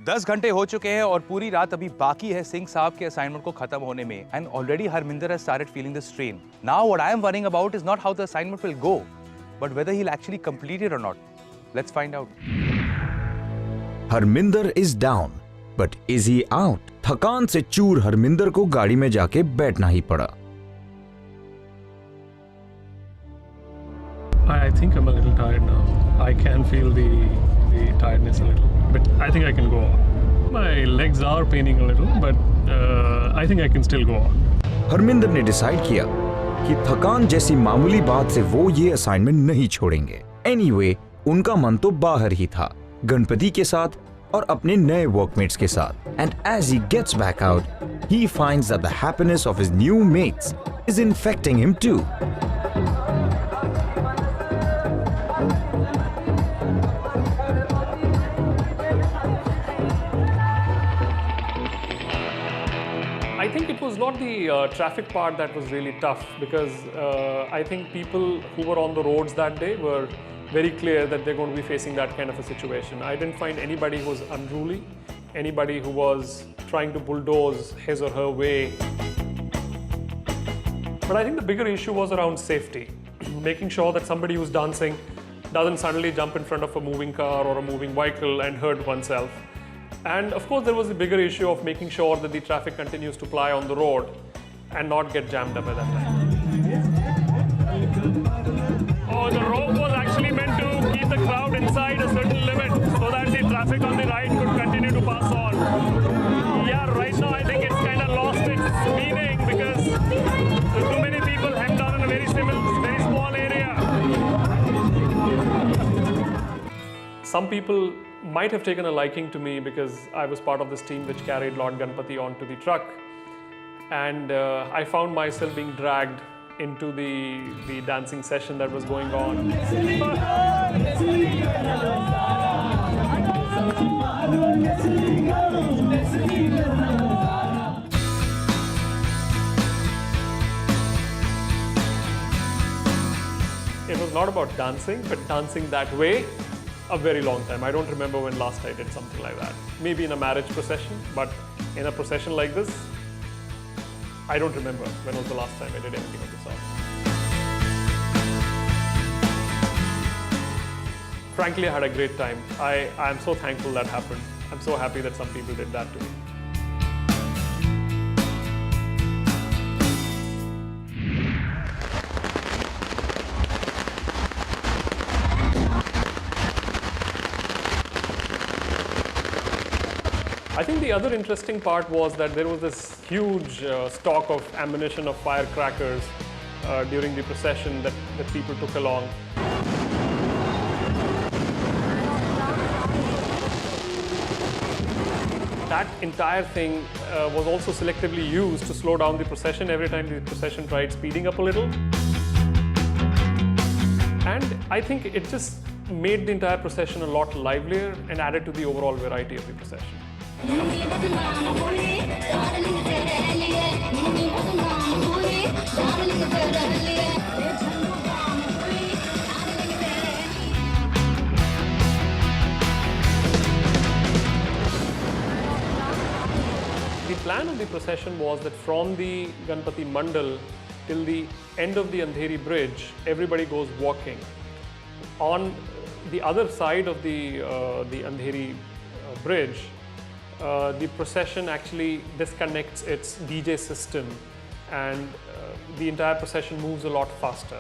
10 घंटे हो चुके हैं और पूरी रात अभी बाकी है सिंह साहब के असाइनमेंट को खत्म होने में and already Harminder has started feeling the strain. Now what I am worrying about is not how the assignment will go but whether he will actually complete it और not. Let's find out. Harminder is down but is he out? थकान से चूर हरमिंदर को गाड़ी में जाके बैठना ही पड़ा. I think I'm a little tired now. I can feel the tiredness a little, but I think I can go on. My legs are paining a little, but I think I can still go on. Harminder ने decide किया कि थकान जैसी मामूली बात से वो ये असाइनमेंट नहीं छोड़ेंगे. एनीवे, उनका मन तो बाहर ही था, गणपति के साथ और अपने नए वर्कमेट्स के साथ. And as he gets back out, he finds that the happiness of his new mates is infecting him too. I think it was not the traffic part that was really tough because I think people who were on the roads that day were very clear that they're going to be facing that kind of a situation. I didn't find anybody who was unruly, anybody who was trying to bulldoze his or her way. But I think the bigger issue was around safety, making sure that somebody who's dancing doesn't suddenly jump in front of a moving car or a moving vehicle and hurt oneself. And of course there was the bigger issue of making sure that the traffic continues to ply on the road and not get jammed up at that time. Oh, the rope was actually meant to keep the crowd inside a certain limit so that the traffic on the right could continue to pass on. Yeah, right now I think it's kind of lost its meaning because too many people hemmed down in a very small area. Some people might have taken a liking to me because I was part of this team which carried Lord Ganpati onto the truck, and I found myself being dragged into the dancing session that was going on. It was not about dancing, but dancing that way. A very long time. I don't remember when last I did something like that. Maybe in a marriage procession, but in a procession like this, I don't remember when was the last time I did anything of the sort. Frankly, I had a great time. I'm so thankful that happened. I'm so happy that some people did that to me. I think the other interesting part was that there was this huge stock of ammunition of firecrackers during the procession that people took along. That entire thing was also selectively used to slow down the procession every time the procession tried speeding up a little. And I think it just made the entire procession a lot livelier and added to the overall variety of the procession. The plan of the procession was that from the Ganpati Mandal till the end of the Andheri bridge, everybody goes walking. On the other side of the Andheri bridge, the procession actually disconnects its DJ system and the entire procession moves a lot faster.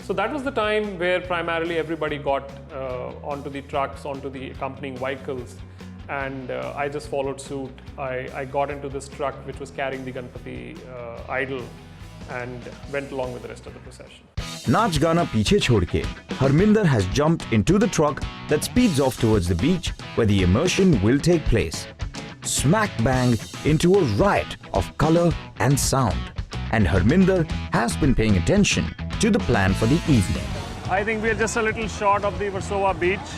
So that was the time where primarily everybody got onto the trucks, onto the accompanying vehicles, and I just followed suit. I got into this truck which was carrying the Ganpati idol and went along with the rest of the procession. नाच गाना पीछे छोड़ के, Harminder has jumped into the truck that speeds off towards the beach where the immersion will take place. Smack bang into a riot of color and sound. And Harminder has been paying attention to the plan for the evening. I think we are just a little short of the Versova beach.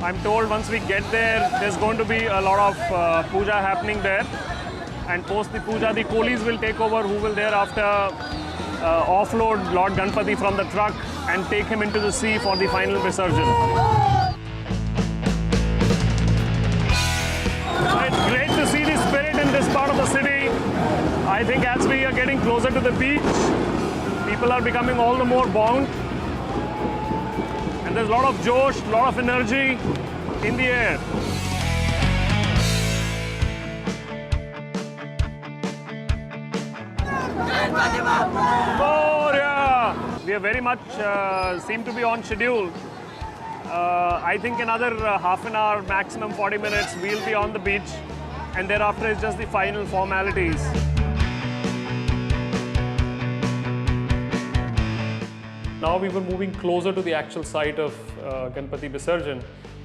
I'm told once we get there, there's going to be a lot of puja happening there. And post the puja, the coolies will take over, who will thereafter offload Lord Ganpati from the truck and take him into the sea for the final visarjan. I think as we are getting closer to the beach, people are becoming all the more bound. And there's a lot of josh, a lot of energy in the air. Oh, yeah. We are very much seem to be on schedule. I think another half an hour, maximum 40 minutes, we'll be on the beach. And thereafter is just the final formalities. Now we were moving closer to the actual site of Ganpati Visarjan,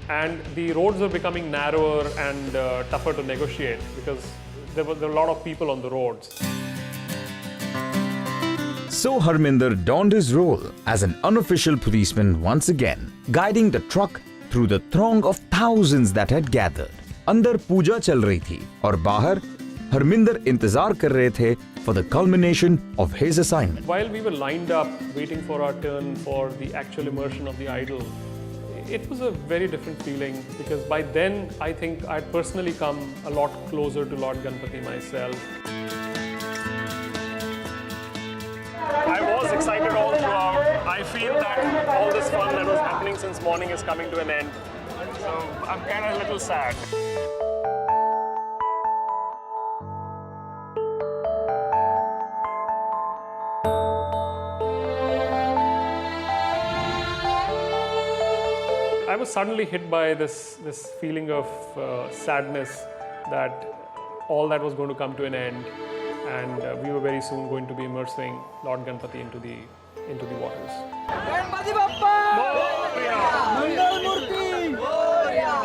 and the roads were becoming narrower and tougher to negotiate because there were a lot of people on the roads. So Harminder donned his role as an unofficial policeman once again, guiding the truck through the throng of thousands that had gathered. अंदर पूजा चल रही थी और बाहर हरमिंदर इंतजार कर रहे थे for the culmination of his assignment. While we were lined up waiting for our turn for the actual immersion of the idol, it was a very different feeling because by then I think I'd personally come a lot closer to Lord Ganpati myself. I was excited all throughout. I feel that all this fun that was happening since morning is coming to an end. So I'm kind of a little sad. I was suddenly hit by this feeling of sadness that all that was going to come to an end, and we were very soon going to be immersing Lord Ganpati into the waters. Ganpati Bappa! Moria! Mangal Murti! Moria!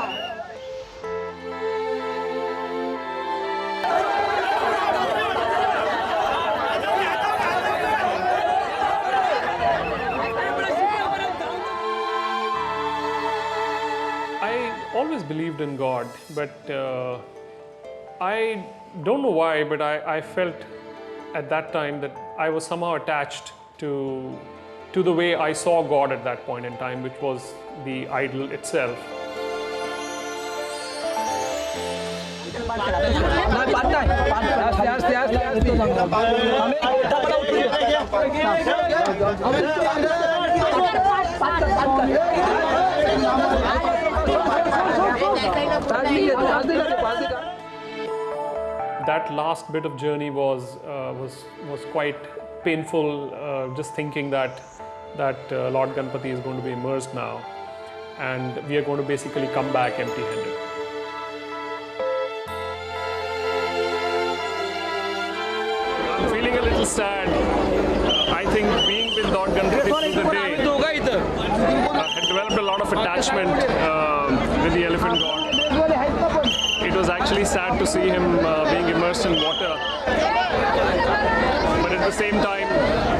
I always believed in God, but I don't know why, but I felt at that time that I was somehow attached to the way I saw God at that point in time, which was the idol itself. That last bit of journey was quite painful. Just thinking that Lord Ganpati is going to be immersed now, and we are going to basically come back empty-handed. I'm feeling a little sad. I think being with Lord Ganpati through the day had developed a lot of attachment with the elephant god. It was actually sad to see him being immersed in water. But at the same time,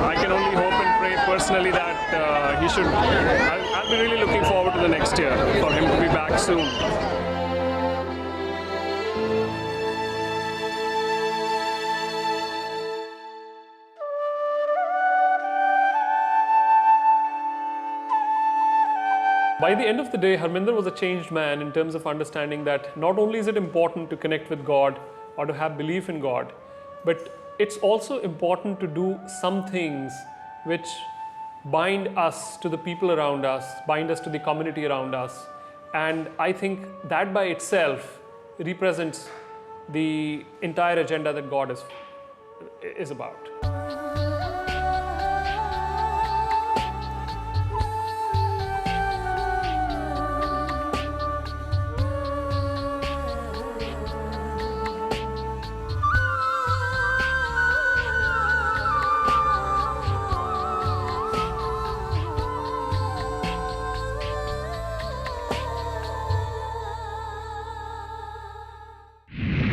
I can only hope and pray personally that he should. I'll be really looking forward to the next year for him to be back soon. By the end of the day, Harminder was a changed man in terms of understanding that not only is it important to connect with God or to have belief in God, but it's also important to do some things which bind us to the people around us, bind us to the community around us. And I think that by itself represents the entire agenda that God is about.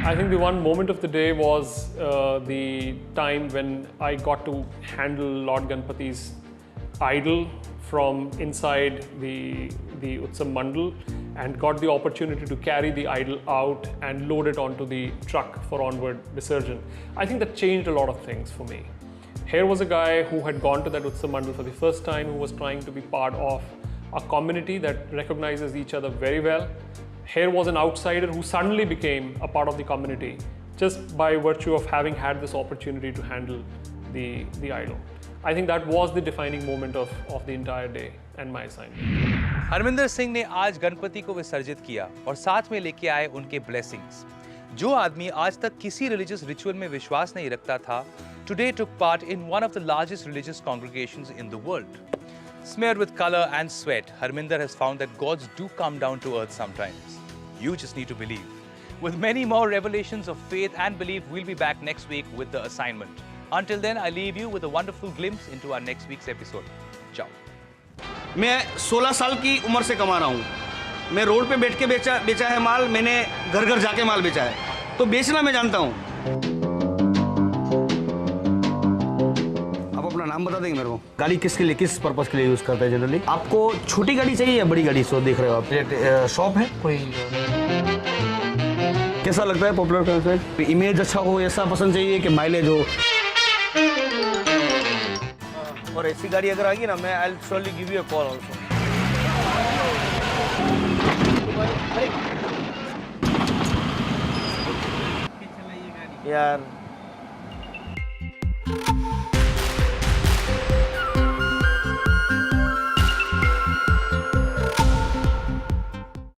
I think the one moment of the day was the time when I got to handle Lord Ganpati's idol from inside the Utsav Mandal and got the opportunity to carry the idol out and load it onto the truck for onward visarjan. I think that changed a lot of things for me. Here was a guy who had gone to that Utsav Mandal for the first time, who was trying to be part of a community that recognizes each other very well. Here was an outsider who suddenly became a part of the community just by virtue of having had this opportunity to handle the idol. I think that was the defining moment of the entire day and my assignment. Harminder Singh ने आज गणपति को विसर्जित किया और साथ में लेके आए उनके ब्लेसिंग्स। जो आदमी आज तक किसी रिलीजियस रिचुअल में विश्वास नहीं रखता था, today took part in one of the largest religious congregations in the world. Smeared with color and sweat, Harminder has found that gods do come down to earth sometimes. You just need to believe. With many more revelations of faith and belief, we'll be back next week with the assignment. Until then, I leave you with a wonderful glimpse into our next week's episode. Ciao. मैं 16 साल की उम्र से कमा रहा हूँ। मैं road पे बैठ के बेचा है माल, मैंने घर घर जाके माल बेचा है, तो बेचना मैं जानता हूँ। आप अपना नाम बता देंगे मेरे को? गाड़ी किसके लिए, किस पर्पस के लिए यूज़ करते हैं जनरली? आपको छोटी गाड़ी चाहिए या बड़ी गाड़ी? सो देख रहे हो आप, शॉप है कोई? कैसा लगता है पॉपुलर कंसेप्ट? इमेज अच्छा हो, ऐसा पसंद चाहिए कि माइलेज हो? और ऐसी गाड़ी अगर आएगी ना, मैं I will surely give you a call also. यार